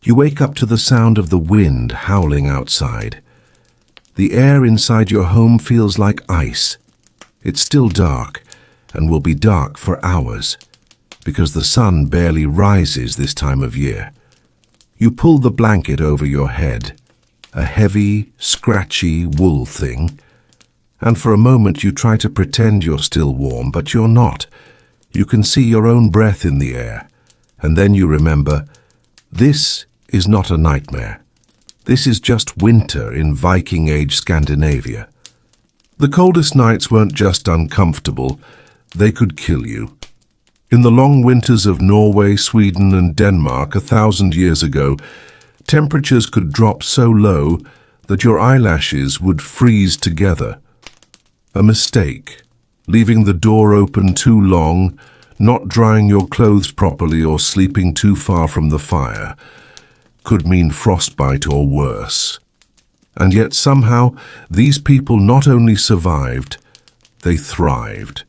You wake up to the sound of the wind howling outside. The air inside your home feels like ice. It's still dark, and will be dark for hours, because the sun barely rises this time of year. You pull the blanket over your head, a heavy, scratchy wool thing, and for a moment you try to pretend you're still warm, but you're not. You can see your own breath in the air, and then you remember, this is not a nightmare. This is just winter in Viking Age Scandinavia. The coldest nights weren't just uncomfortable, they could kill you. In the long winters of Norway, Sweden, and Denmark 1,000 years ago, temperatures could drop so low that your eyelashes would freeze together. A mistake, leaving the door open too long, not drying your clothes properly, or sleeping too far from the fire, could mean frostbite or worse. And yet somehow these people not only survived, they thrived.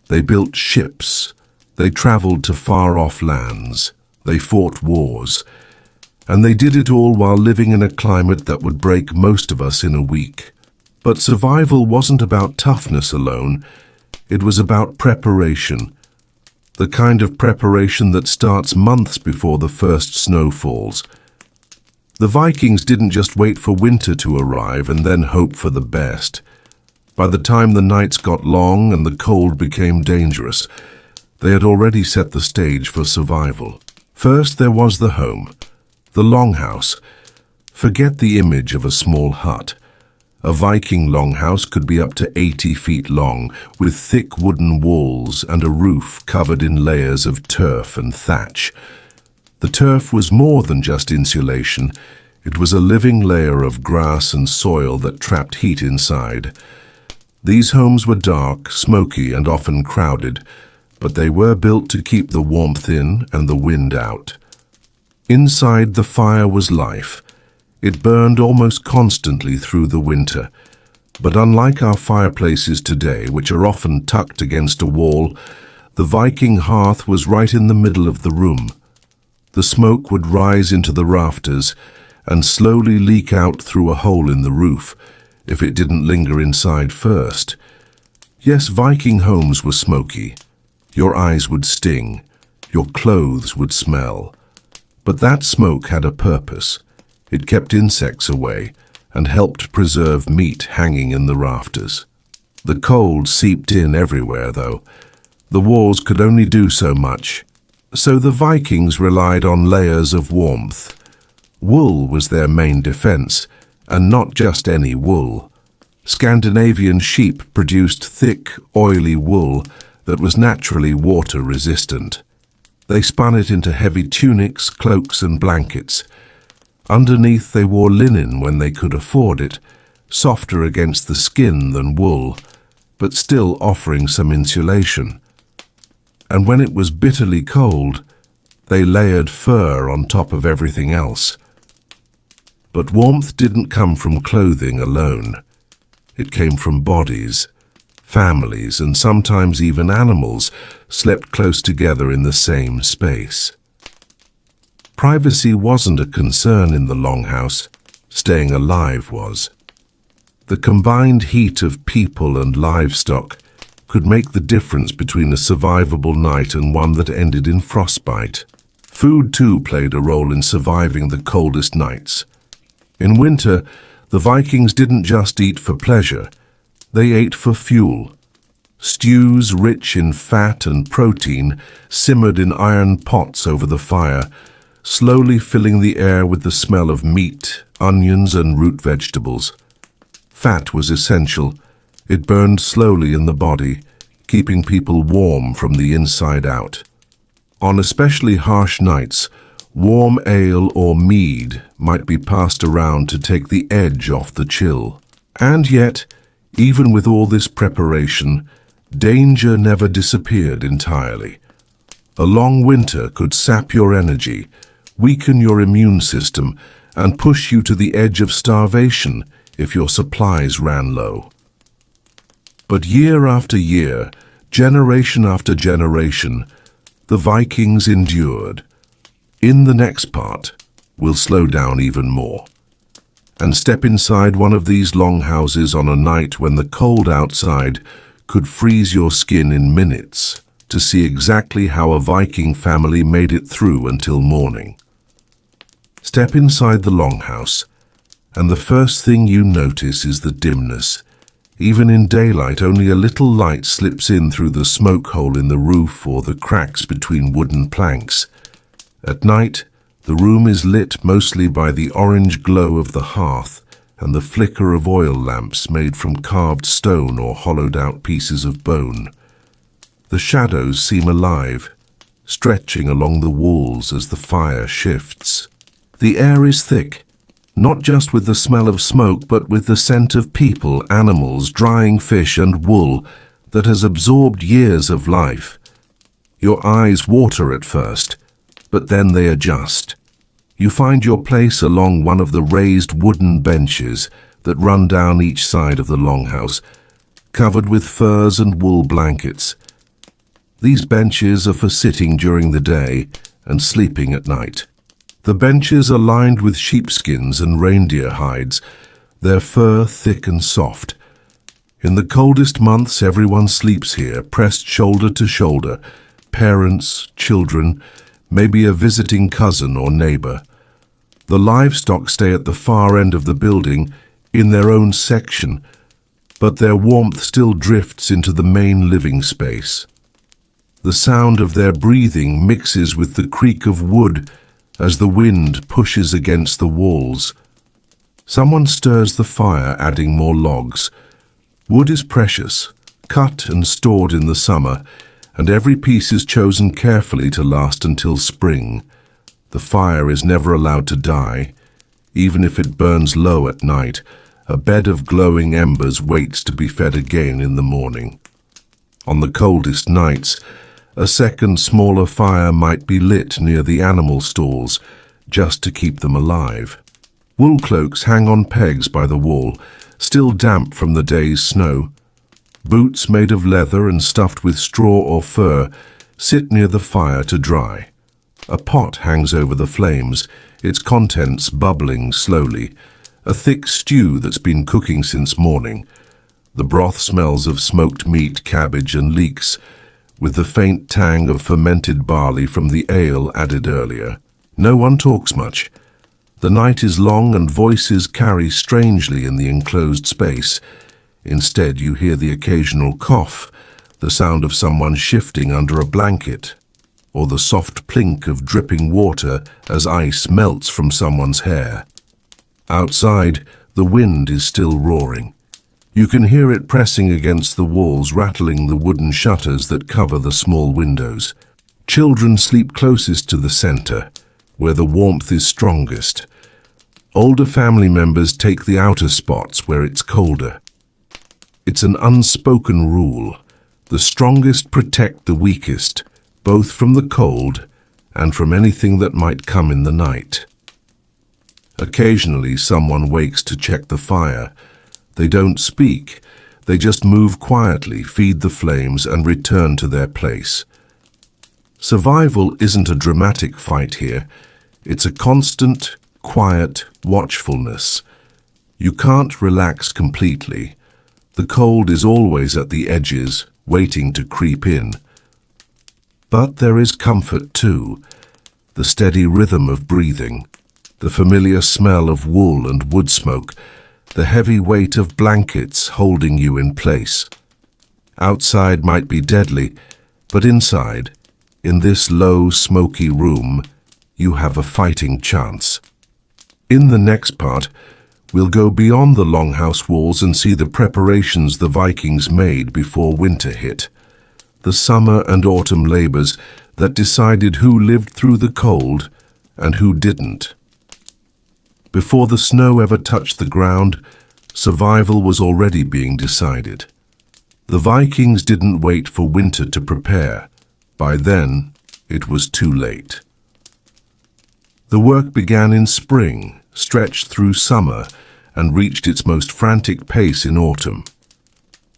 They built ships, they traveled to far-off lands, they fought wars, and they did it all while living in a climate that would break most of us in a week. But survival wasn't about toughness alone, it was about preparation. The kind of preparation that starts months before the first snow falls. The Vikings didn't just wait for winter to arrive and then hope for the best. By the time the nights got long and the cold became dangerous, they had already set the stage for survival. First there was the home, the longhouse. Forget the image of a small hut. A Viking longhouse could be up to 80 feet long, with thick wooden walls and a roof covered in layers of turf and thatch. The turf was more than just insulation. It was a living layer of grass and soil that trapped heat inside. These homes were dark, smoky, and often crowded, but they were built to keep the warmth in and the wind out. Inside, the fire was life. It burned almost constantly through the winter. But unlike our fireplaces today, which are often tucked against a wall, the Viking hearth was right in the middle of the room. The smoke would rise into the rafters and slowly leak out through a hole in the roof, if it didn't linger inside first. Yes, Viking homes were smoky. Your eyes would sting. Your clothes would smell. But that smoke had a purpose. It kept insects away and helped preserve meat hanging in the rafters. The cold seeped in everywhere, though. The walls could only do so much. So the Vikings relied on layers of warmth. Wool was their main defense, and not just any wool. Scandinavian sheep produced thick, oily wool that was naturally water-resistant. They spun it into heavy tunics, cloaks, and blankets. Underneath they wore linen when they could afford it, softer against the skin than wool, but still offering some insulation. And when it was bitterly cold, they layered fur on top of everything else. But warmth didn't come from clothing alone. It came from bodies. Families, and sometimes even animals, slept close together in the same space. Privacy wasn't a concern in the longhouse. Staying alive was. The combined heat of people and livestock could make the difference between a survivable night and one that ended in frostbite. Food, too, played a role in surviving the coldest nights. In winter, the Vikings didn't just eat for pleasure, they ate for fuel. Stews rich in fat and protein simmered in iron pots over the fire, slowly filling the air with the smell of meat, onions, and root vegetables. Fat was essential. It burned slowly in the body, keeping people warm from the inside out. On especially harsh nights, warm ale or mead might be passed around to take the edge off the chill. And yet, even with all this preparation, danger never disappeared entirely. A long winter could sap your energy, weaken your immune system, and push you to the edge of starvation if your supplies ran low. But year after year, generation after generation, the Vikings endured. In the next part, will slow down even more. And step inside one of these longhouses on a night when the cold outside could freeze your skin in minutes to see exactly how a Viking family made it through until morning. Step inside the longhouse, and the first thing you notice is the dimness. Even in daylight, only a little light slips in through the smoke hole in the roof or the cracks between wooden planks. At night, the room is lit mostly by the orange glow of the hearth and the flicker of oil lamps made from carved stone or hollowed-out pieces of bone. The shadows seem alive, stretching along the walls as the fire shifts. The air is thick, not just with the smell of smoke, but with the scent of people, animals, drying fish and wool that has absorbed years of life. Your eyes water at first, but then they adjust. You find your place along one of the raised wooden benches that run down each side of the longhouse, covered with furs and wool blankets. These benches are for sitting during the day and sleeping at night. The benches are lined with sheepskins and reindeer hides, their fur thick and soft. In the coldest months, everyone sleeps here, pressed shoulder to shoulder, parents, children, maybe a visiting cousin or neighbor. The livestock stay at the far end of the building, in their own section, but their warmth still drifts into the main living space. The sound of their breathing mixes with the creak of wood as the wind pushes against the walls. Someone stirs the fire, adding more logs. Wood is precious, cut and stored in the summer, and every piece is chosen carefully to last until spring. The fire is never allowed to die. Even if it burns low at night, a bed of glowing embers waits to be fed again in the morning. On the coldest nights, a second smaller fire might be lit near the animal stalls, just to keep them alive. Wool cloaks hang on pegs by the wall, still damp from the day's snow. Boots made of leather and stuffed with straw or fur sit near the fire to dry. A pot hangs over the flames, its contents bubbling slowly, a thick stew that's been cooking since morning. The broth smells of smoked meat, cabbage and leeks, with the faint tang of fermented barley from the ale added earlier. No one talks much. The night is long and voices carry strangely in the enclosed space. Instead, you hear the occasional cough, the sound of someone shifting under a blanket, or the soft plink of dripping water as ice melts from someone's hair. Outside, the wind is still roaring. You can hear it pressing against the walls, rattling the wooden shutters that cover the small windows. Children sleep closest to the center, where the warmth is strongest. Older family members take the outer spots where it's colder. It's an unspoken rule. The strongest protect the weakest, both from the cold and from anything that might come in the night. Occasionally, someone wakes to check the fire. They don't speak. They just move quietly, feed the flames, and return to their place. Survival isn't a dramatic fight here. It's a constant, quiet watchfulness. You can't relax completely. The cold is always at the edges, waiting to creep in. But there is comfort too. The steady rhythm of breathing, the familiar smell of wool and wood smoke, the heavy weight of blankets holding you in place. Outside might be deadly, but inside, in this low, smoky room, you have a fighting chance. In the next part, we'll go beyond the longhouse walls and see the preparations the Vikings made before winter hit. The summer and autumn labors that decided who lived through the cold and who didn't. Before the snow ever touched the ground, survival was already being decided. The Vikings didn't wait for winter to prepare. By then, it was too late. The work began in spring, stretched through summer, and reached its most frantic pace in autumn.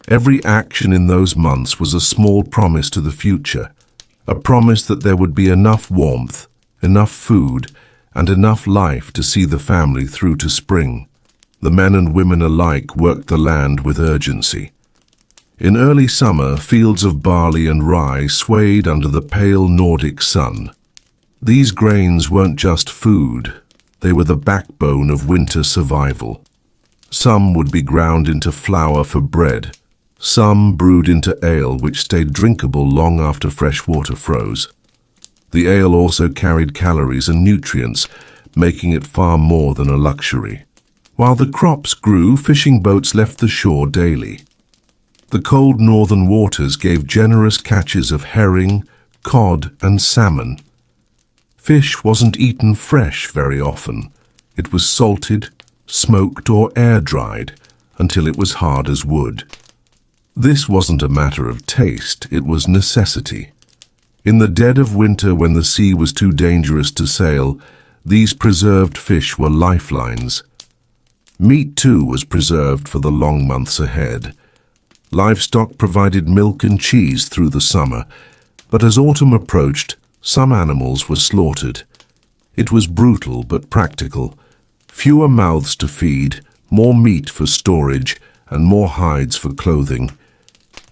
Every action in those months was a small promise to the future, a promise that there would be enough warmth, enough food, and enough life to see the family through to spring. The men and women alike worked the land with urgency. In early summer, fields of barley and rye swayed under the pale Nordic sun. These grains weren't just food, they were the backbone of winter survival. Some would be ground into flour for bread, some brewed into ale which stayed drinkable long after fresh water froze. The ale also carried calories and nutrients, making it far more than a luxury. While the crops grew, fishing boats left the shore daily. The cold northern waters gave generous catches of herring, cod, and salmon. Fish wasn't eaten fresh very often. It was salted, smoked, or air-dried until it was hard as wood. This wasn't a matter of taste, it was necessity. In the dead of winter, when the sea was too dangerous to sail, these preserved fish were lifelines. Meat, too, was preserved for the long months ahead. Livestock provided milk and cheese through the summer, but as autumn approached, some animals were slaughtered. It was brutal but practical. Fewer mouths to feed, more meat for storage, and more hides for clothing.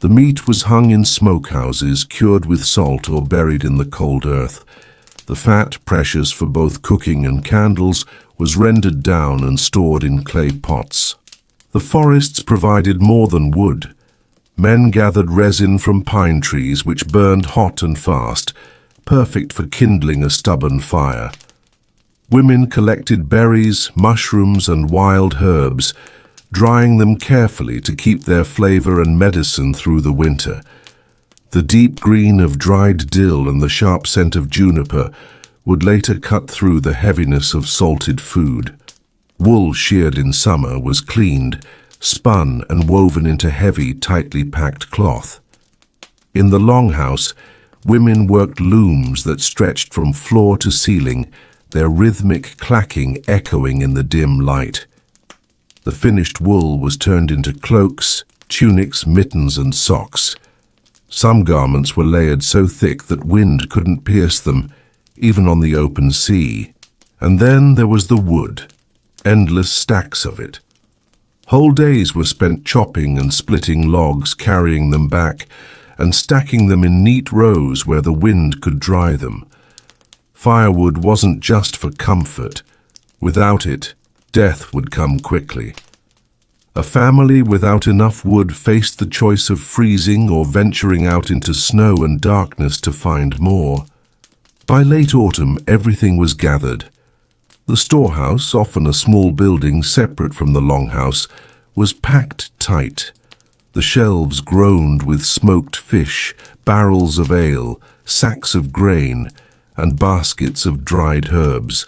The meat was hung in smokehouses, cured with salt or buried in the cold earth. The fat, precious for both cooking and candles, was rendered down and stored in clay pots. The forests provided more than wood. Men gathered resin from pine trees which burned hot and fast, perfect for kindling a stubborn fire. Women collected berries, mushrooms, and wild herbs, drying them carefully to keep their flavor and medicine through the winter. The deep green of dried dill and the sharp scent of juniper would later cut through the heaviness of salted food. Wool sheared in summer was cleaned, spun, and woven into heavy, tightly packed cloth. In the longhouse, women worked looms that stretched from floor to ceiling, their rhythmic clacking echoing in the dim light. The finished wool was turned into cloaks, tunics, mittens, and socks. Some garments were layered so thick that wind couldn't pierce them, even on the open sea. And then there was the wood, endless stacks of it. Whole days were spent chopping and splitting logs, carrying them back, and stacking them in neat rows where the wind could dry them. Firewood wasn't just for comfort. Without it, death would come quickly. A family without enough wood faced the choice of freezing or venturing out into snow and darkness to find more. By late autumn, everything was gathered. The storehouse, often a small building separate from the longhouse, was packed tight. The shelves groaned with smoked fish, barrels of ale, sacks of grain, and baskets of dried herbs.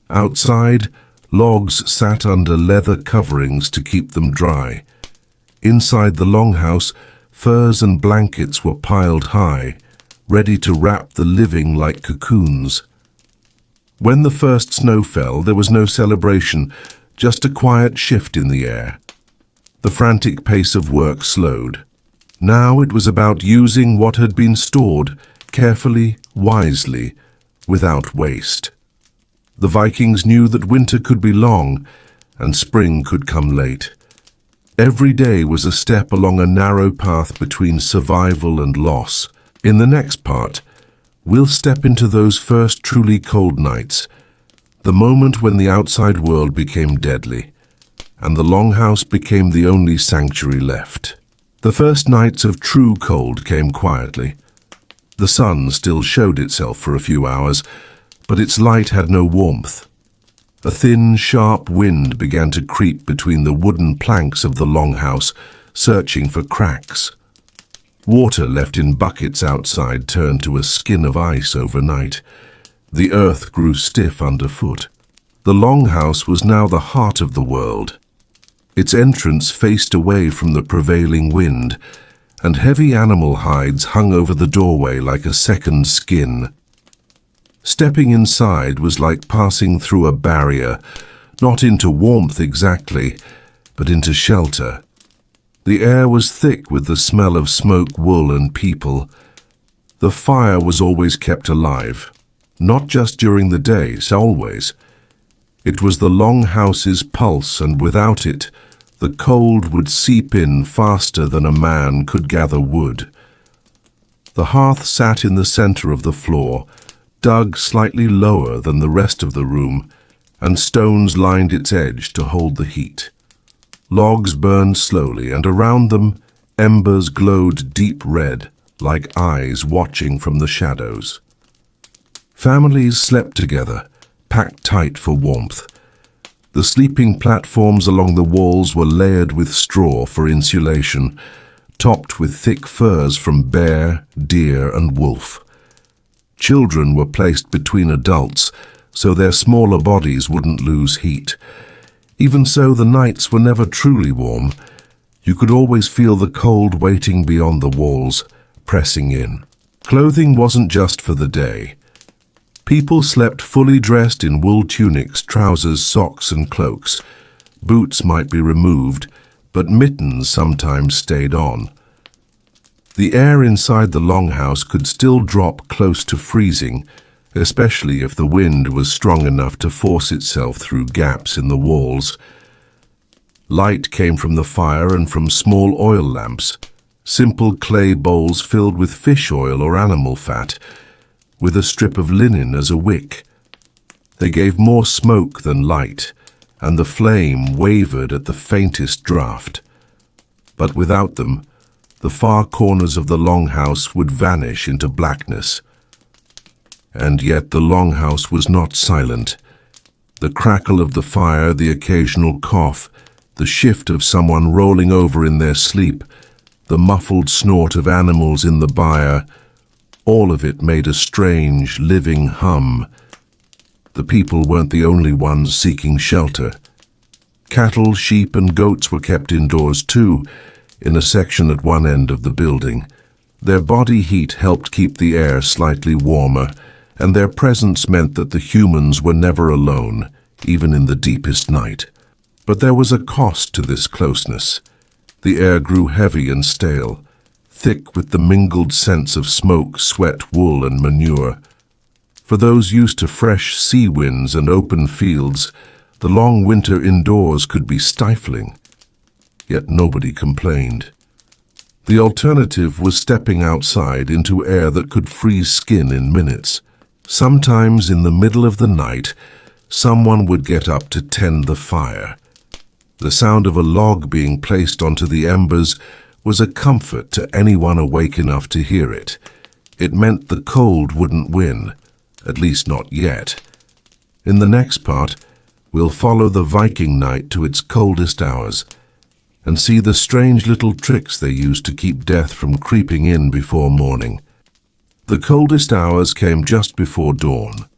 Outside, logs sat under leather coverings to keep them dry. Inside the longhouse, furs and blankets were piled high, ready to wrap the living like cocoons. When the first snow fell, there was no celebration, just a quiet shift in the air. The frantic pace of work slowed. Now it was about using what had been stored, carefully, wisely, without waste. The Vikings knew that winter could be long, and spring could come late. Every day was a step along a narrow path between survival and loss. In the next part, we'll step into those first truly cold nights, the moment when the outside world became deadly, and the longhouse became the only sanctuary left. The first nights of true cold came quietly. The sun still showed itself for a few hours, but its light had no warmth. A thin, sharp wind began to creep between the wooden planks of the longhouse, searching for cracks. Water left in buckets outside turned to a skin of ice overnight. The earth grew stiff underfoot. The longhouse was now the heart of the world. Its entrance faced away from the prevailing wind, and heavy animal hides hung over the doorway like a second skin. Stepping inside was like passing through a barrier, not into warmth exactly, but into shelter. The air was thick with the smell of smoke, wool, and people. The fire was always kept alive. not just during the day, always. It was the longhouse's pulse, and without it, the cold would seep in faster than a man could gather wood. The hearth sat in the center of the floor, dug slightly lower than the rest of the room, and stones lined its edge to hold the heat. Logs burned slowly, and around them, embers glowed deep red, like eyes watching from the shadows. Families slept together, packed tight for warmth. The sleeping platforms along the walls were layered with straw for insulation, topped with thick furs from bear, deer, and wolf. Children were placed between adults, so their smaller bodies wouldn't lose heat. Even so, the nights were never truly warm. You could always feel the cold waiting beyond the walls, pressing in. Clothing wasn't just for the day. People slept fully dressed in wool tunics, trousers, socks, and cloaks. Boots might be removed, but mittens sometimes stayed on. The air inside the longhouse could still drop close to freezing, especially if the wind was strong enough to force itself through gaps in the walls. Light came from the fire and from small oil lamps, simple clay bowls filled with fish oil or animal fat, with a strip of linen as a wick. They gave more smoke than light, and the flame wavered at the faintest draught. But without them, the far corners of the longhouse would vanish into blackness. And yet the longhouse was not silent. The crackle of the fire, the occasional cough, the shift of someone rolling over in their sleep, the muffled snort of animals in the byre, all of it made a strange, living hum. The people weren't the only ones seeking shelter. Cattle, sheep, and goats were kept indoors too, in a section at one end of the building. Their body heat helped keep the air slightly warmer, and their presence meant that the humans were never alone, even in the deepest night. But there was a cost to this closeness. The air grew heavy and stale, thick with the mingled scents of smoke, sweat, wool, and manure. For those used to fresh sea winds and open fields, the long winter indoors could be stifling. Yet nobody complained. The alternative was stepping outside into air that could freeze skin in minutes. Sometimes in the middle of the night, someone would get up to tend the fire. The sound of a log being placed onto the embers was a comfort to anyone awake enough to hear it. It meant the cold wouldn't win, at least not yet. In the next part, we'll follow the Viking night to its coldest hours and see the strange little tricks they used to keep death from creeping in before morning. The coldest hours came just before dawn.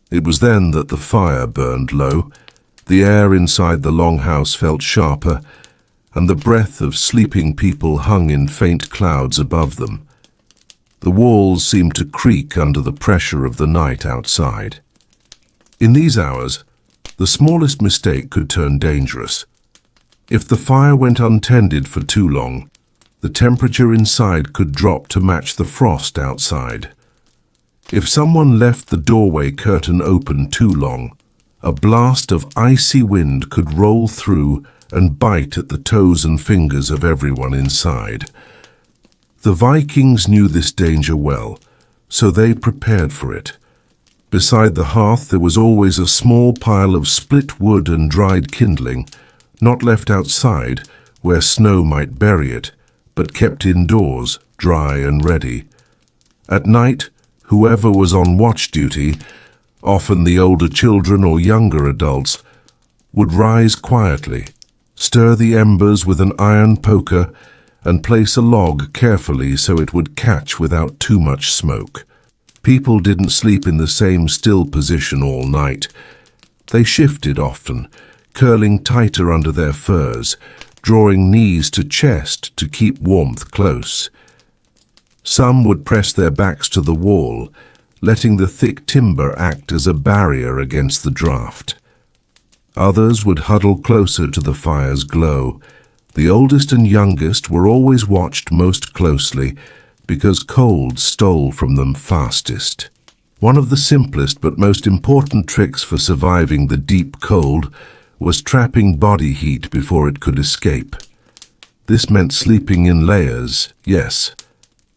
It was then that the fire burned low, the air inside the longhouse felt sharper, and the breath of sleeping people hung in faint clouds above them. The walls seemed to creak under the pressure of the night outside. In these hours, the smallest mistake could turn dangerous. If the fire went untended for too long, the temperature inside could drop to match the frost outside. If someone left the doorway curtain open too long, a blast of icy wind could roll through and bite at the toes and fingers of everyone inside. The Vikings knew this danger well, so they prepared for it. Beside the hearth there was always a small pile of split wood and dried kindling, not left outside where snow might bury it, but kept indoors, dry and ready. At night, whoever was on watch duty, often the older children or younger adults, would rise quietly, stir the embers with an iron poker, and place a log carefully so it would catch without too much smoke. People didn't sleep in the same still position all night. They shifted often, curling tighter under their furs, drawing knees to chest to keep warmth close. Some would press their backs to the wall, letting the thick timber act as a barrier against the draft. Others would huddle closer to the fire's glow. The oldest and youngest were always watched most closely because cold stole from them fastest. One of the simplest but most important tricks for surviving the deep cold was trapping body heat before it could escape. This meant sleeping in layers, yes,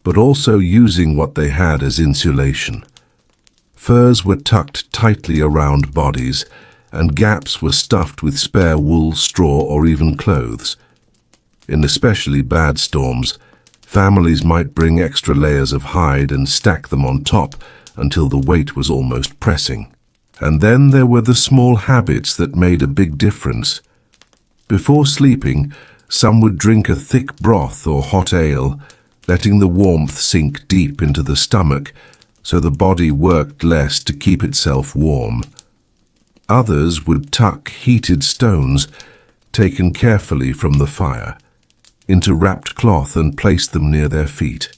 but also using what they had as insulation. Furs were tucked tightly around bodies, and gaps were stuffed with spare wool, straw, or even clothes. In especially bad storms, families might bring extra layers of hide and stack them on top until the weight was almost pressing. And then there were the small habits that made a big difference. Before sleeping, some would drink a thick broth or hot ale, letting the warmth sink deep into the stomach so the body worked less to keep itself warm. Others would tuck heated stones, taken carefully from the fire, into wrapped cloth and place them near their feet.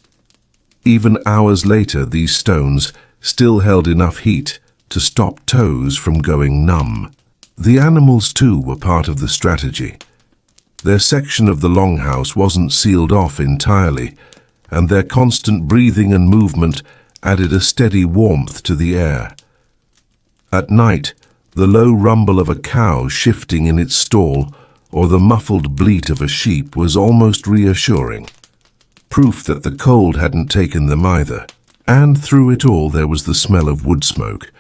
Even hours later, these stones still held enough heat to stop toes from going numb. The animals, too, were part of the strategy. Their section of the longhouse wasn't sealed off entirely, and their constant breathing and movement added a steady warmth to the air. At night, the low rumble of a cow shifting in its stall or the muffled bleat of a sheep was almost reassuring, proof that the cold hadn't taken them either. And through it all there was the smell of wood smoke.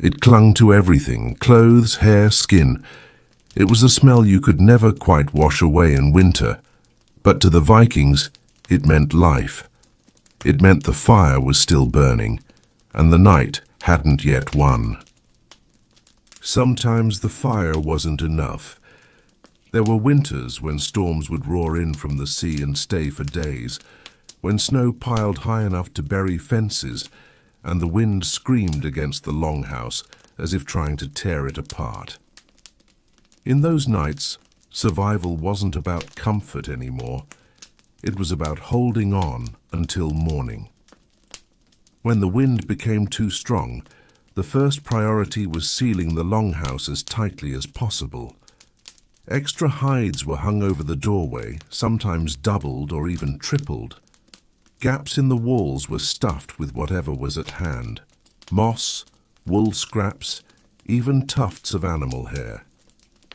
It clung to everything, clothes, hair, skin. It was a smell you could never quite wash away in winter, but to the Vikings it meant life. It meant the fire was still burning, and the night hadn't yet won. Sometimes the fire wasn't enough. There were winters when storms would roar in from the sea and stay for days, when snow piled high enough to bury fences, and the wind screamed against the longhouse as if trying to tear it apart. In those nights, survival wasn't about comfort anymore. It was about holding on until morning. When the wind became too strong, the first priority was sealing the longhouse as tightly as possible. Extra hides were hung over the doorway, sometimes doubled or even tripled. Gaps in the walls were stuffed with whatever was at hand: moss, wool scraps, even tufts of animal hair.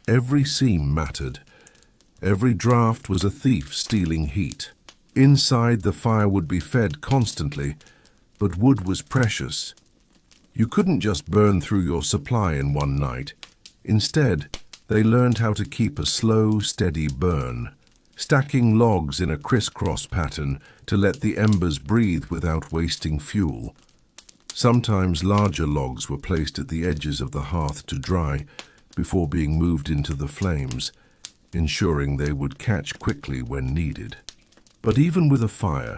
Every seam mattered. Every draft was a thief stealing heat. Inside, the fire would be fed constantly, but wood was precious. You couldn't just burn through your supply in one night. Instead, they learned how to keep a slow, steady burn, stacking logs in a crisscross pattern to let the embers breathe without wasting fuel. Sometimes larger logs were placed at the edges of the hearth to dry before being moved into the flames, ensuring they would catch quickly when needed. But even with a fire,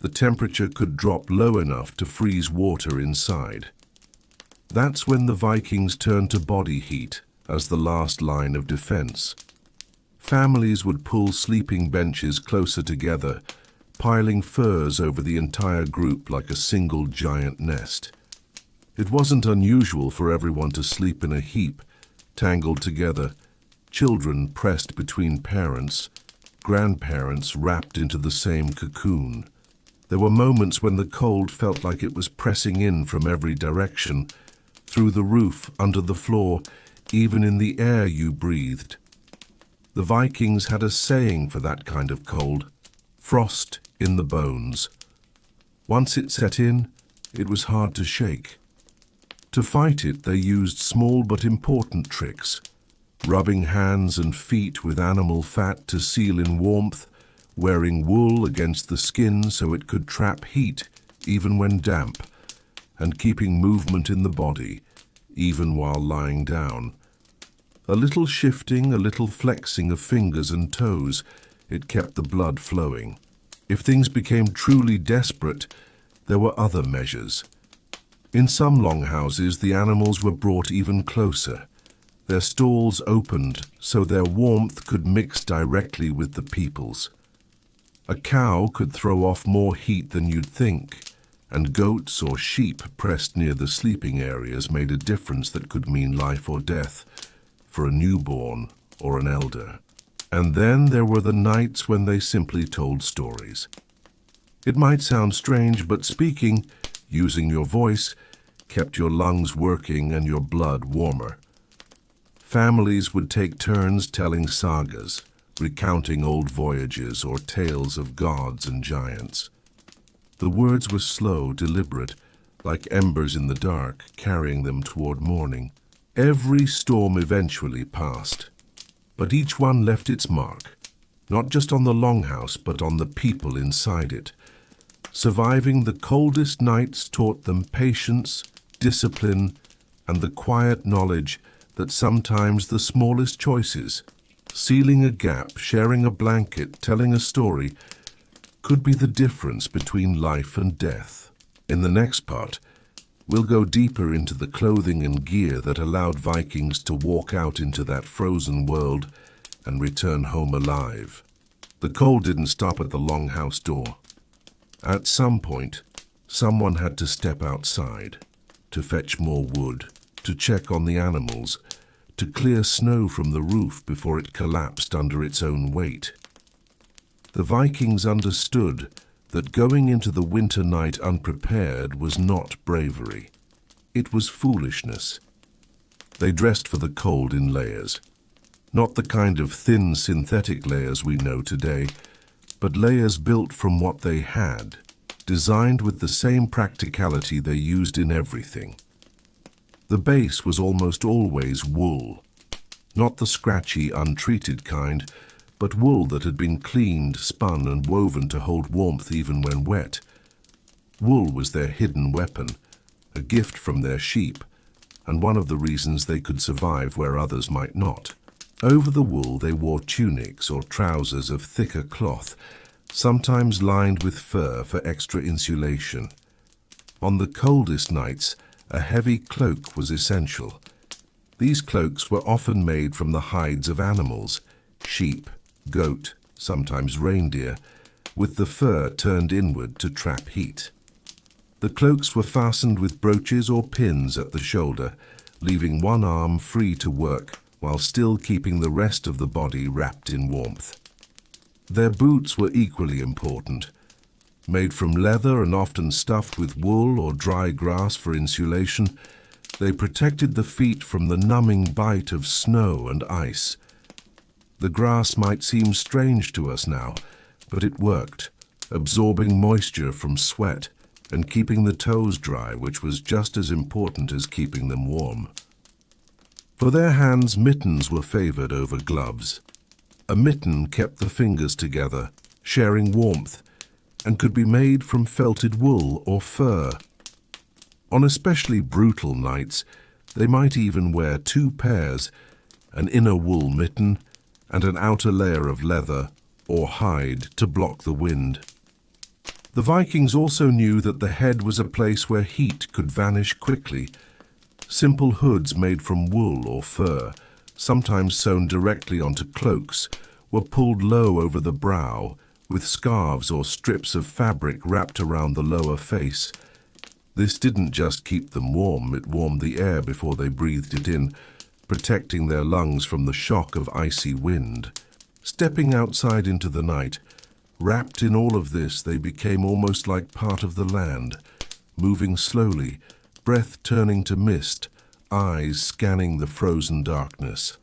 the temperature could drop low enough to freeze water inside. That's when the Vikings turned to body heat as the last line of defense. Families would pull sleeping benches closer together, piling furs over the entire group like a single giant nest. It wasn't unusual for everyone to sleep in a heap, tangled together, children pressed between parents, grandparents wrapped into the same cocoon. There were moments when the cold felt like it was pressing in from every direction, through the roof, under the floor, even in the air you breathed. The Vikings had a saying for that kind of cold: frost in the bones. Once it set in, it was hard to shake. To fight it, they used small but important tricks: rubbing hands and feet with animal fat to seal in warmth, wearing wool against the skin so it could trap heat even when damp, and keeping movement in the body, even while lying down. A little shifting, a little flexing of fingers and toes, it kept the blood flowing. If things became truly desperate, there were other measures. In some longhouses, the animals were brought even closer. Their stalls opened so their warmth could mix directly with the people's. A cow could throw off more heat than you'd think, and goats or sheep pressed near the sleeping areas made a difference that could mean life or death for a newborn or an elder. And then there were the nights when they simply told stories. It might sound strange, but speaking, using your voice, kept your lungs working and your blood warmer. Families would take turns telling sagas, recounting old voyages or tales of gods and giants. The words were slow, deliberate, like embers in the dark, carrying them toward morning. Every storm eventually passed, but each one left its mark, not just on the longhouse, but on the people inside it. Surviving the coldest nights taught them patience, discipline, and the quiet knowledge that sometimes the smallest choices, sealing a gap, sharing a blanket, telling a story, could be the difference between life and death. In the next part, we'll go deeper into the clothing and gear that allowed Vikings to walk out into that frozen world and return home alive. The cold didn't stop at the longhouse door. At some point, someone had to step outside, to fetch more wood, to check on the animals, to clear snow from the roof before it collapsed under its own weight. The Vikings understood that going into the winter night unprepared was not bravery. It was foolishness. They dressed for the cold in layers. Not the kind of thin synthetic layers we know today, but layers built from what they had, designed with the same practicality they used in everything. The base was almost always wool, not the scratchy, untreated kind, but wool that had been cleaned, spun, and woven to hold warmth even when wet. Wool was their hidden weapon, a gift from their sheep, and one of the reasons they could survive where others might not. Over the wool they wore tunics or trousers of thicker cloth, sometimes lined with fur for extra insulation. On the coldest nights, a heavy cloak was essential. These cloaks were often made from the hides of animals, sheep, goat, sometimes reindeer, with the fur turned inward to trap heat. The cloaks were fastened with brooches or pins at the shoulder, leaving one arm free to work while still keeping the rest of the body wrapped in warmth. Their boots were equally important. Made from leather and often stuffed with wool or dry grass for insulation, they protected the feet from the numbing bite of snow and ice. The grass might seem strange to us now, but it worked, absorbing moisture from sweat and keeping the toes dry, which was just as important as keeping them warm. For their hands, mittens were favored over gloves. A mitten kept the fingers together, sharing warmth, and could be made from felted wool or fur. On especially brutal nights, they might even wear two pairs, an inner wool mitten and an outer layer of leather or hide to block the wind. The Vikings also knew that the head was a place where heat could vanish quickly. Simple hoods made from wool or fur, sometimes sewn directly onto cloaks, were pulled low over the brow, with scarves or strips of fabric wrapped around the lower face. This didn't just keep them warm, it warmed the air before they breathed it in, protecting their lungs from the shock of icy wind. Stepping outside into the night, wrapped in all of this, they became almost like part of the land, moving slowly, breath turning to mist, eyes scanning the frozen darkness.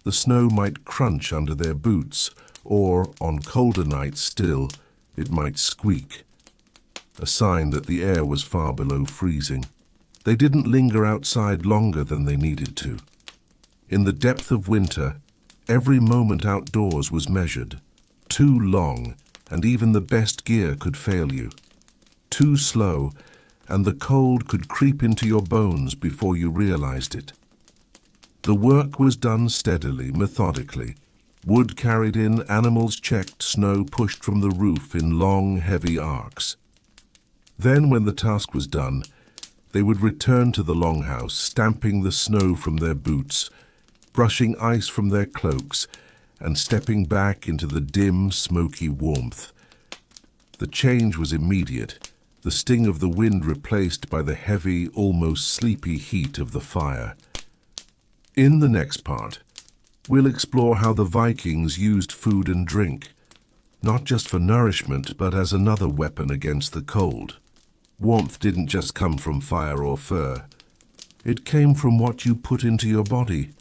The snow might crunch under their boots, or, on colder nights still, it might squeak, a sign that the air was far below freezing. They didn't linger outside longer than they needed to. In the depth of winter, every moment outdoors was measured. Too long, and even the best gear could fail you. Too slow, and the cold could creep into your bones before you realized it. The work was done steadily, methodically. Wood carried in, animals checked, snow pushed from the roof in long, heavy arcs. Then, when the task was done, they would return to the longhouse, stamping the snow from their boots, brushing ice from their cloaks, and stepping back into the dim, smoky warmth. The change was immediate, the sting of the wind replaced by the heavy, almost sleepy heat of the fire. In the next part, we'll explore how the Vikings used food and drink, not just for nourishment, but as another weapon against the cold. Warmth didn't just come from fire or fur. It came from what you put into your body,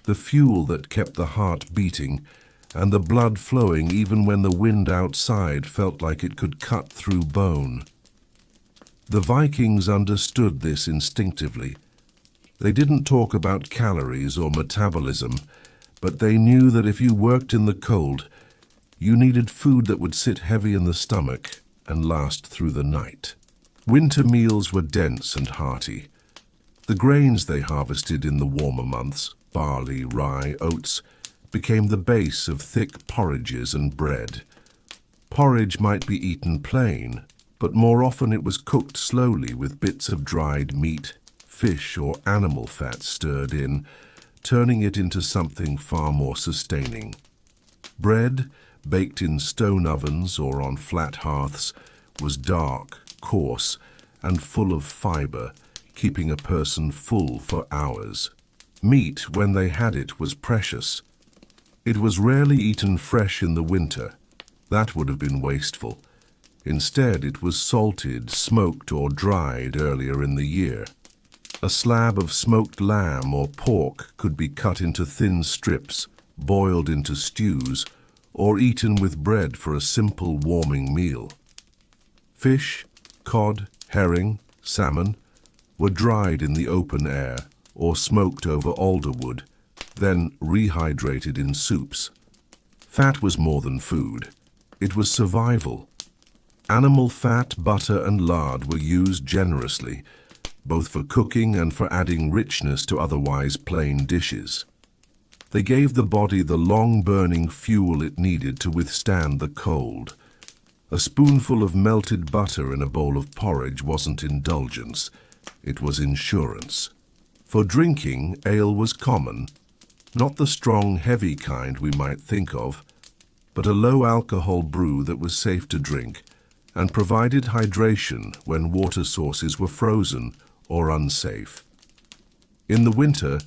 the fuel that kept the heart beating and the blood flowing even when the wind outside felt like it could cut through bone. The Vikings understood this instinctively. They didn't talk about calories or metabolism, but they knew that if you worked in the cold, you needed food that would sit heavy in the stomach and last through the night. Winter meals were dense and hearty. The grains they harvested in the warmer months, barley, rye, oats, became the base of thick porridges and bread. Porridge might be eaten plain, but more often it was cooked slowly with bits of dried meat, fish or animal fat stirred in, turning it into something far more sustaining. Bread, baked in stone ovens or on flat hearths, was dark, coarse, and full of fiber, keeping a person full for hours. Meat, when they had it, was precious. It was rarely eaten fresh in the winter. That would have been wasteful. Instead, it was salted, smoked, or dried earlier in the year. A slab of smoked lamb or pork could be cut into thin strips, boiled into stews, or eaten with bread for a simple warming meal. Fish, cod, herring, salmon were dried in the open air or smoked over alder wood, then rehydrated in soups. Fat was more than food. It was survival. Animal fat, butter, and lard were used generously, both for cooking and for adding richness to otherwise plain dishes. They gave the body the long-burning fuel it needed to withstand the cold. A spoonful of melted butter in a bowl of porridge wasn't indulgence, it was insurance. For drinking, ale was common, not the strong, heavy kind we might think of, but a low-alcohol brew that was safe to drink and provided hydration when water sources were frozen or unsafe. In the winter,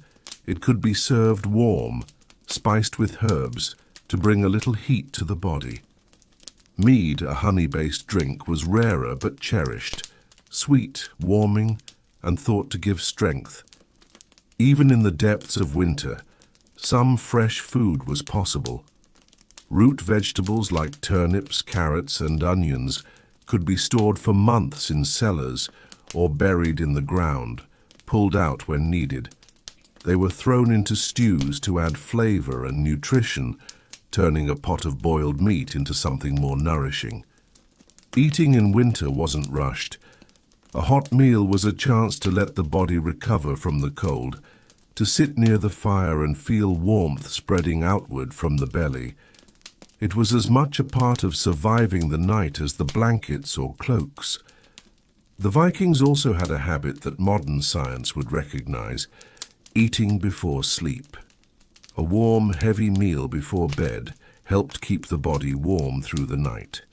it could be served warm, spiced with herbs, to bring a little heat to the body. Mead, a honey-based drink, was rarer but cherished, sweet, warming, and thought to give strength. Even in the depths of winter, some fresh food was possible. Root vegetables like turnips, carrots, and onions could be stored for months in cellars or buried in the ground, pulled out when needed. They were thrown into stews to add flavor and nutrition, turning a pot of boiled meat into something more nourishing. Eating in winter wasn't rushed. A hot meal was a chance to let the body recover from the cold, to sit near the fire and feel warmth spreading outward from the belly. It was as much a part of surviving the night as the blankets or cloaks. The Vikings also had a habit that modern science would recognize: eating before sleep. A warm, heavy meal before bed helped keep the body warm through the night.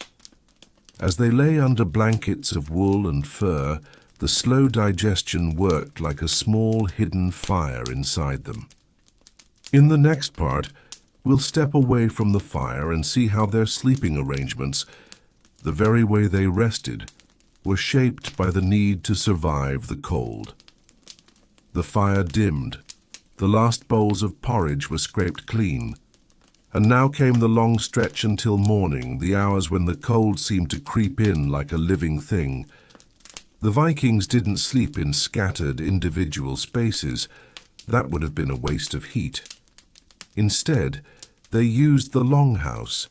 As they lay under blankets of wool and fur, the slow digestion worked like a small hidden fire inside them. In the next part, we'll step away from the fire and see how their sleeping arrangements, the very way they rested, were shaped by the need to survive the cold. The fire dimmed. The last bowls of porridge were scraped clean. And now came the long stretch until morning, the hours when the cold seemed to creep in like a living thing. The Vikings didn't sleep in scattered individual spaces. That would have been a waste of heat. Instead, they used the longhouse,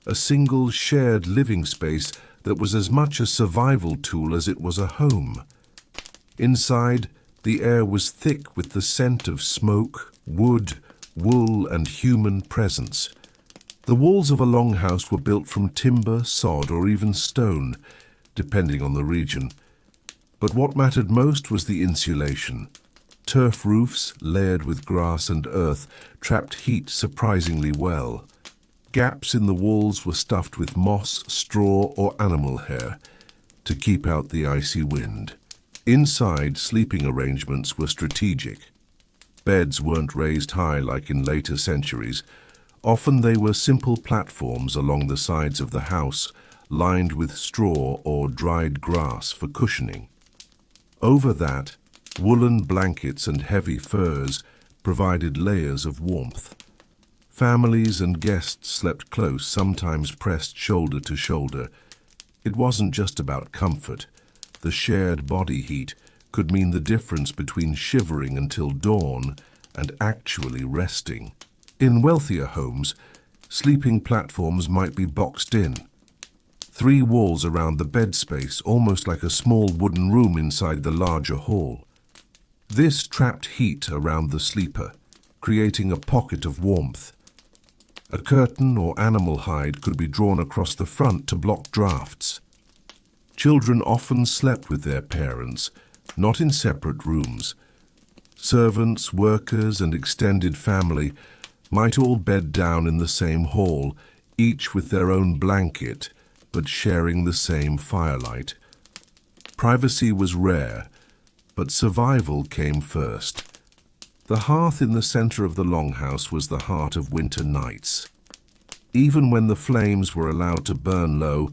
a single shared living space that was as much a survival tool as it was a home. Inside, the air was thick with the scent of smoke, wood, wool, and human presence. The walls of a longhouse were built from timber, sod, or even stone, depending on the region. But what mattered most was the insulation. Turf roofs, layered with grass and earth, trapped heat surprisingly well. Gaps in the walls were stuffed with moss, straw, or animal hair to keep out the icy wind. Inside, sleeping arrangements were strategic. Beds weren't raised high like in later centuries. Often they were simple platforms along the sides of the house, lined with straw or dried grass for cushioning. Over that, woolen blankets and heavy furs provided layers of warmth. Families and guests slept close, sometimes pressed shoulder to shoulder. It wasn't just about comfort. The shared body heat could mean the difference between shivering until dawn and actually resting. In wealthier homes, sleeping platforms might be boxed in. 3 walls around the bed space, almost like a small wooden room inside the larger hall. This trapped heat around the sleeper, creating a pocket of warmth. A curtain or animal hide could be drawn across the front to block drafts. Children often slept with their parents, not in separate rooms. Servants, workers, and extended family might all bed down in the same hall, each with their own blanket, but sharing the same firelight. Privacy was rare, but survival came first. The hearth in the center of the longhouse was the heart of winter nights. Even when the flames were allowed to burn low,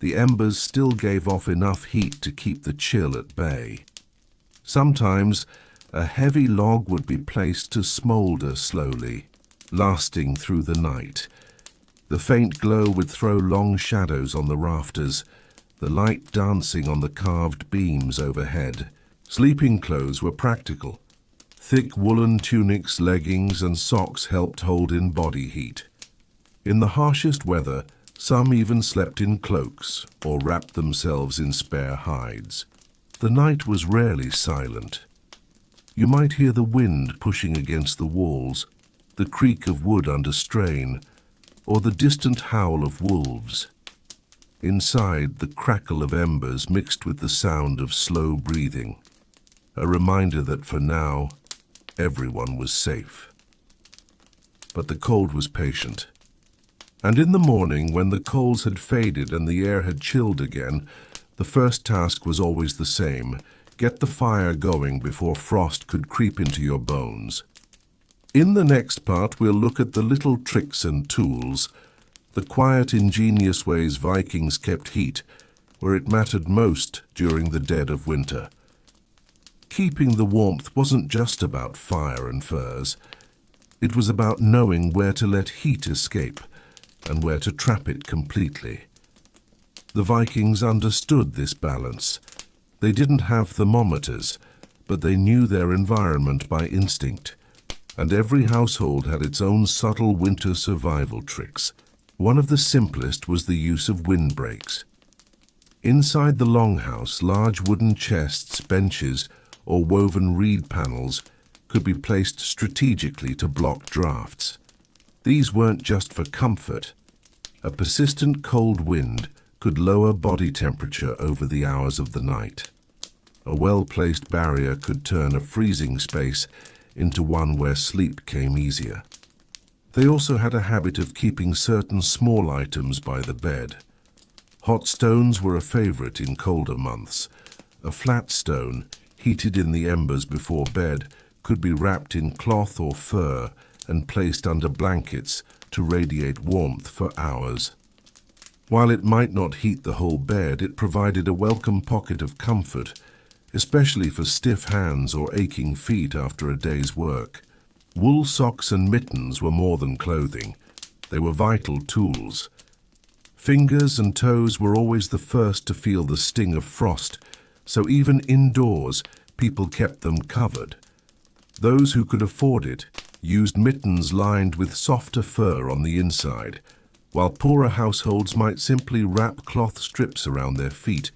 the embers still gave off enough heat to keep the chill at bay. Sometimes, a heavy log would be placed to smolder slowly, lasting through the night. The faint glow would throw long shadows on the rafters, the light dancing on the carved beams overhead. Sleeping clothes were practical. Thick woolen tunics, leggings, and socks helped hold in body heat. In the harshest weather, some even slept in cloaks or wrapped themselves in spare hides. The night was rarely silent. You might hear the wind pushing against the walls, the creak of wood under strain, or the distant howl of wolves. Inside, the crackle of embers mixed with the sound of slow breathing, a reminder that for now, everyone was safe. But the cold was patient. And in the morning, when the coals had faded and the air had chilled again, the first task was always the same: get the fire going before frost could creep into your bones. In the next part, we'll look at the little tricks and tools, the quiet, ingenious ways Vikings kept heat where it mattered most during the dead of winter. Keeping the warmth wasn't just about fire and furs. It was about knowing where to let heat escape and where to trap it completely. The Vikings understood this balance. They didn't have thermometers, but they knew their environment by instinct, and every household had its own subtle winter survival tricks. One of the simplest was the use of windbreaks. Inside the longhouse, large wooden chests, benches, or woven reed panels could be placed strategically to block drafts. These weren't just for comfort. A persistent cold wind could lower body temperature over the hours of the night. A well-placed barrier could turn a freezing space into one where sleep came easier. They also had a habit of keeping certain small items by the bed. Hot stones were a favorite in colder months. A flat stone, heated in the embers before bed, could be wrapped in cloth or fur and placed under blankets to radiate warmth for hours. While it might not heat the whole bed, it provided a welcome pocket of comfort, especially for stiff hands or aching feet after a day's work. Wool socks and mittens were more than clothing. They were vital tools. Fingers and toes were always the first to feel the sting of frost, so even indoors, people kept them covered. Those who could afford it used mittens lined with softer fur on the inside, while poorer households might simply wrap cloth strips around their feet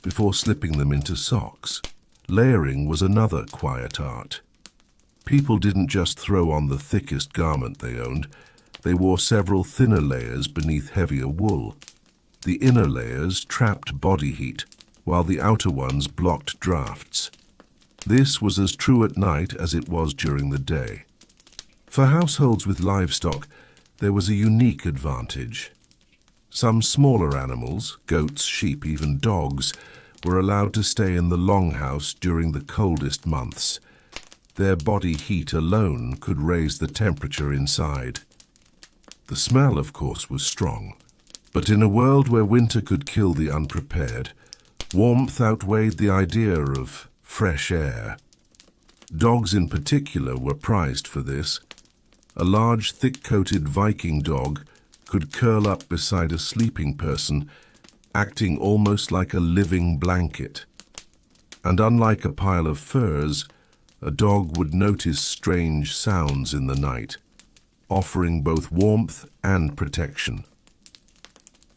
before slipping them into socks. Layering was another quiet art. People didn't just throw on the thickest garment they owned. They wore several thinner layers beneath heavier wool. The inner layers trapped body heat, while the outer ones blocked drafts. This was as true at night as it was during the day. For households with livestock, there was a unique advantage. Some smaller animals, goats, sheep, even dogs, were allowed to stay in the longhouse during the coldest months. Their body heat alone could raise the temperature inside. The smell, of course, was strong, But in a world where winter could kill the unprepared, warmth outweighed the idea of fresh air. Dogs in particular were prized for this. A large, thick-coated Viking dog could curl up beside a sleeping person, acting almost like a living blanket. And unlike a pile of furs, a dog would notice strange sounds in the night, offering both warmth and protection.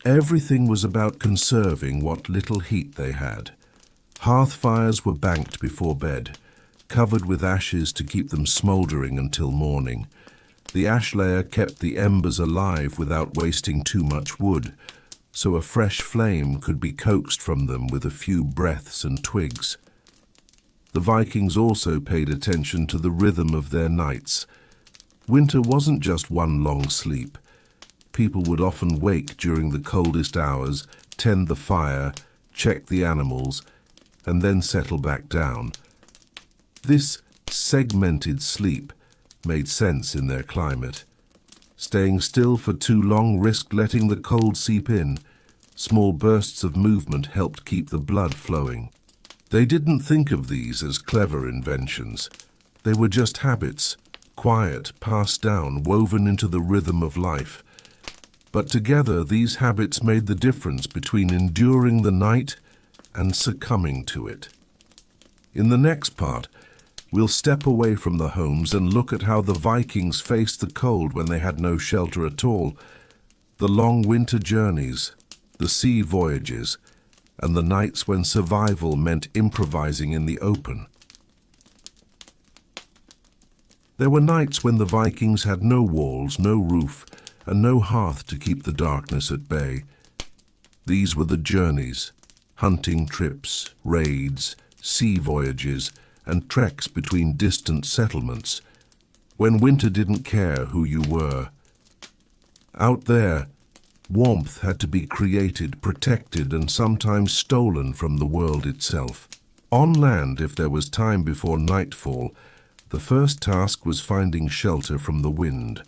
Everything was about conserving what little heat they had. Hearth fires were banked before bed, covered with ashes to keep them smouldering until morning. The ash layer kept the embers alive without wasting too much wood, so a fresh flame could be coaxed from them with a few breaths and twigs. The Vikings also paid attention to the rhythm of their nights. Winter wasn't just one long sleep. People would often wake during the coldest hours, tend the fire, check the animals, and then settle back down. This segmented sleep made sense in their climate. Staying still for too long risked letting the cold seep in. Small bursts of movement helped keep the blood flowing. They didn't think of these as clever inventions. They were just habits, quiet, passed down, woven into the rhythm of life. But together, these habits made the difference between enduring the night and succumbing to it. In the next part, we'll step away from the homes and look at how the Vikings faced the cold when they had no shelter at all, the long winter journeys, the sea voyages, and the nights when survival meant improvising in the open. There were nights when the Vikings had no walls, no roof, and no hearth to keep the darkness at bay. These were the journeys, hunting trips, raids, sea voyages, and treks between distant settlements, when winter didn't care who you were. Out there, warmth had to be created, protected, and sometimes stolen from the world itself. On land, if there was time before nightfall, the first task was finding shelter from the wind.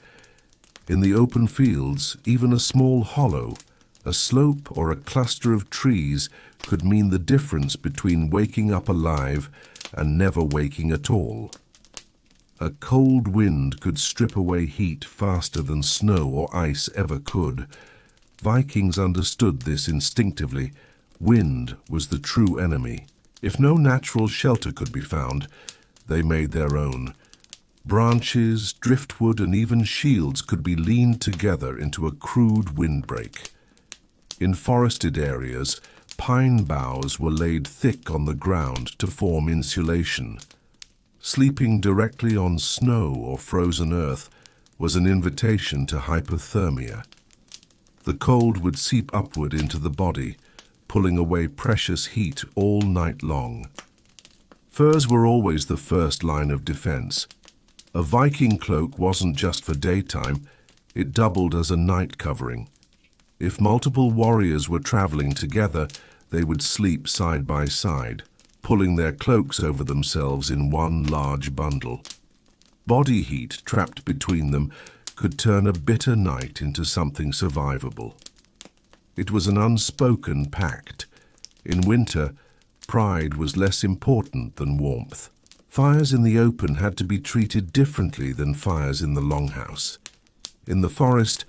In the open fields, even a small hollow, a slope, or a cluster of trees could mean the difference between waking up alive and never waking at all. A cold wind could strip away heat faster than snow or ice ever could. Vikings understood this instinctively. Wind was the true enemy. If no natural shelter could be found, they made their own. Branches, driftwood, and even shields could be leaned together into a crude windbreak. In forested areas, pine boughs were laid thick on the ground to form insulation. Sleeping directly on snow or frozen earth was an invitation to hypothermia. The cold would seep upward into the body, pulling away precious heat all night long. Furs were always the first line of defense. A Viking cloak wasn't just for daytime, it doubled as a night covering. If multiple warriors were traveling together, they would sleep side by side, pulling their cloaks over themselves in one large bundle. Body heat trapped between them could turn a bitter night into something survivable. It was an unspoken pact. In winter, pride was less important than warmth. Fires in the open had to be treated differently than fires in the longhouse. In the forest,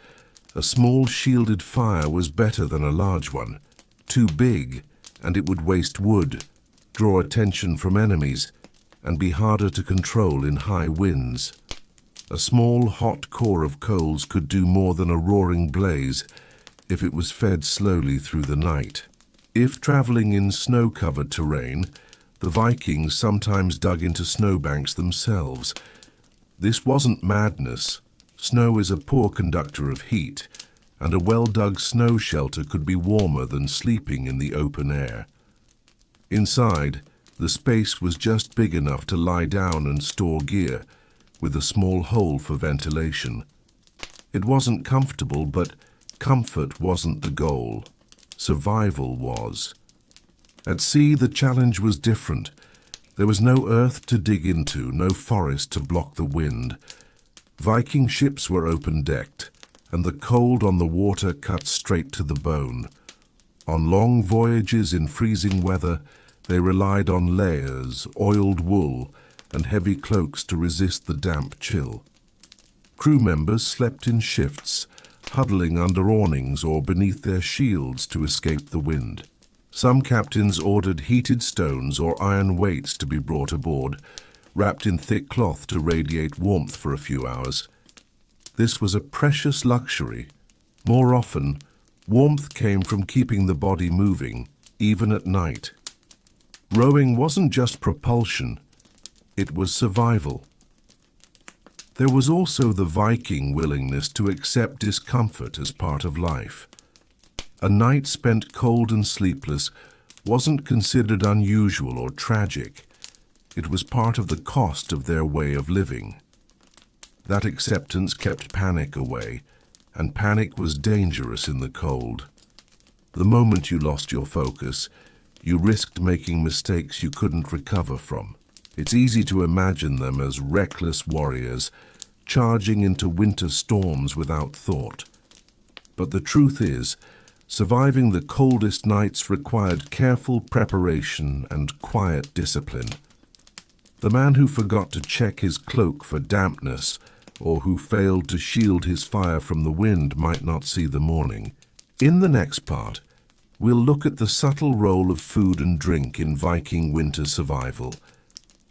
a small shielded fire was better than a large one. Too big, and it would waste wood, draw attention from enemies, and be harder to control in high winds. A small, hot core of coals could do more than a roaring blaze if it was fed slowly through the night. If traveling in snow-covered terrain, the Vikings sometimes dug into snowbanks themselves. This wasn't madness. Snow is a poor conductor of heat, and a well-dug snow shelter could be warmer than sleeping in the open air. Inside, the space was just big enough to lie down and store gear, with a small hole for ventilation. It wasn't comfortable, but comfort wasn't the goal. Survival was. At sea, the challenge was different. There was no earth to dig into, no forest to block the wind. Viking ships were open-decked, and the cold on the water cut straight to the bone. On long voyages in freezing weather, they relied on layers, oiled wool, and heavy cloaks to resist the damp chill. Crew members slept in shifts, huddling under awnings or beneath their shields to escape the wind. Some captains ordered heated stones or iron weights to be brought aboard, wrapped in thick cloth to radiate warmth for a few hours. This was a precious luxury. More often, warmth came from keeping the body moving, even at night. Rowing wasn't just propulsion, it was survival. There was also the Viking willingness to accept discomfort as part of life. A night spent cold and sleepless wasn't considered unusual or tragic. It was part of the cost of their way of living. That acceptance kept panic away, and panic was dangerous in the cold. The moment you lost your focus, you risked making mistakes you couldn't recover from. It's easy to imagine them as reckless warriors, charging into winter storms without thought. But the truth is, surviving the coldest nights required careful preparation and quiet discipline. The man who forgot to check his cloak for dampness, or who failed to shield his fire from the wind, might not see the morning. In the next part, we'll look at the subtle role of food and drink in Viking winter survival.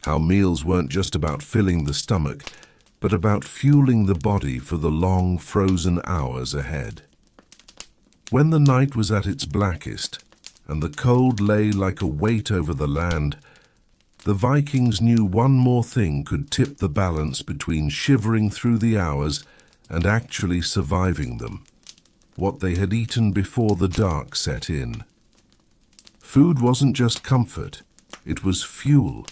How meals weren't just about filling the stomach, but about fueling the body for the long, frozen hours ahead. When the night was at its blackest, and the cold lay like a weight over the land, the Vikings knew one more thing could tip the balance between shivering through the hours and actually surviving them: what they had eaten before the dark set in. Food wasn't just comfort, it was fuel,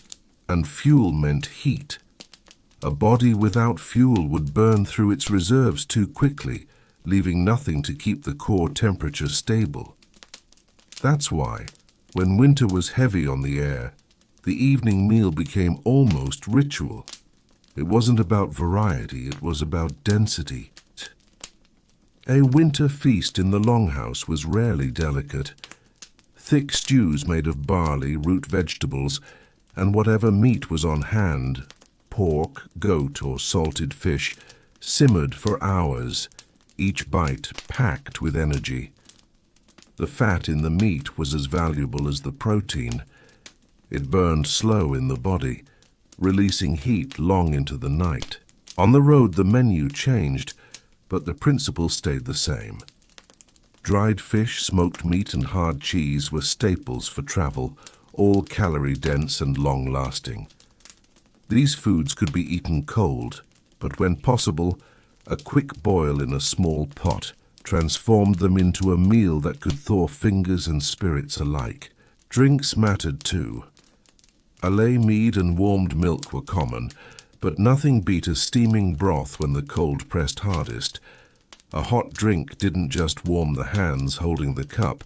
and fuel meant heat. A body without fuel would burn through its reserves too quickly, leaving nothing to keep the core temperature stable. That's why, when winter was heavy on the air, the evening meal became almost ritual. It wasn't about variety, it was about density. A winter feast in the longhouse was rarely delicate. Thick stews made of barley, root vegetables, and whatever meat was on hand, pork, goat, or salted fish, simmered for hours, each bite packed with energy. The fat in the meat was as valuable as the protein. It burned slow in the body, releasing heat long into the night. On the road, the menu changed, but the principle stayed the same. Dried fish, smoked meat, and hard cheese were staples for travel, all calorie-dense and long-lasting. These foods could be eaten cold, but when possible, a quick boil in a small pot transformed them into a meal that could thaw fingers and spirits alike. Drinks mattered too. Ale mead and warmed milk were common, but nothing beat a steaming broth when the cold pressed hardest. A hot drink didn't just warm the hands holding the cup,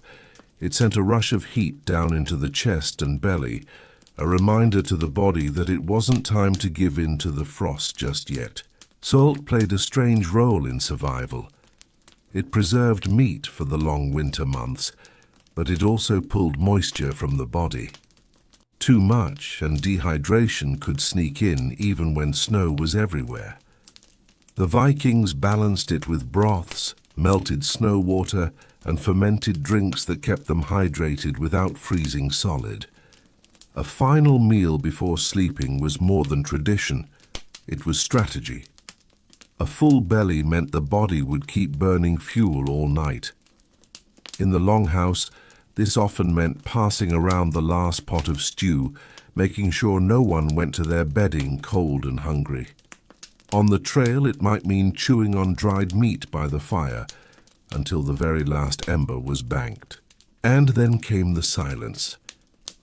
it sent a rush of heat down into the chest and belly, a reminder to the body that it wasn't time to give in to the frost just yet. Salt played a strange role in survival. It preserved meat for the long winter months, but it also pulled moisture from the body. Too much, and dehydration could sneak in even when snow was everywhere. The Vikings balanced it with broths, melted snow water, and fermented drinks that kept them hydrated without freezing solid. A final meal before sleeping was more than tradition, it was strategy. A full belly meant the body would keep burning fuel all night. In the longhouse, this often meant passing around the last pot of stew, making sure no one went to their bedding cold and hungry. On the trail, it might mean chewing on dried meat by the fire until the very last ember was banked. And then came the silence.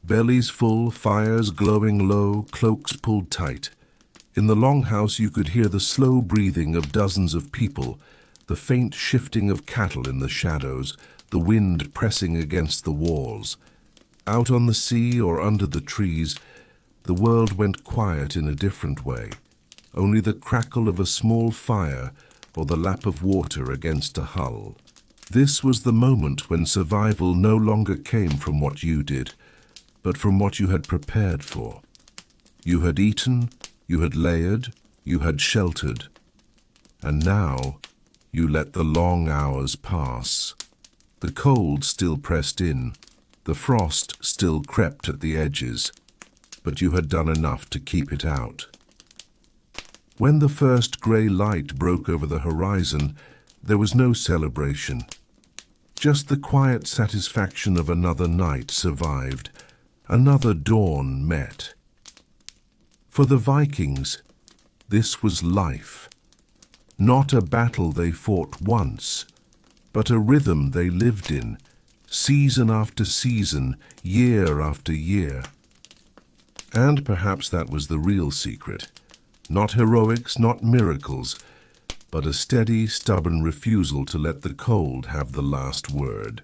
Bellies full, fires glowing low, cloaks pulled tight. In the longhouse, you could hear the slow breathing of dozens of people, the faint shifting of cattle in the shadows, the wind pressing against the walls. Out on the sea or under the trees, the world went quiet in a different way. Only the crackle of a small fire or the lap of water against a hull. This was the moment when survival no longer came from what you did, but from what you had prepared for. You had eaten, you had layered, you had sheltered, and now you let the long hours pass. The cold still pressed in, the frost still crept at the edges, but you had done enough to keep it out. When the first grey light broke over the horizon, there was no celebration. Just the quiet satisfaction of another night survived, another dawn met. For the Vikings, this was life. Not a battle they fought once, but a rhythm they lived in, season after season, year after year. And perhaps that was the real secret. Not heroics, not miracles, but a steady, stubborn refusal to let the cold have the last word.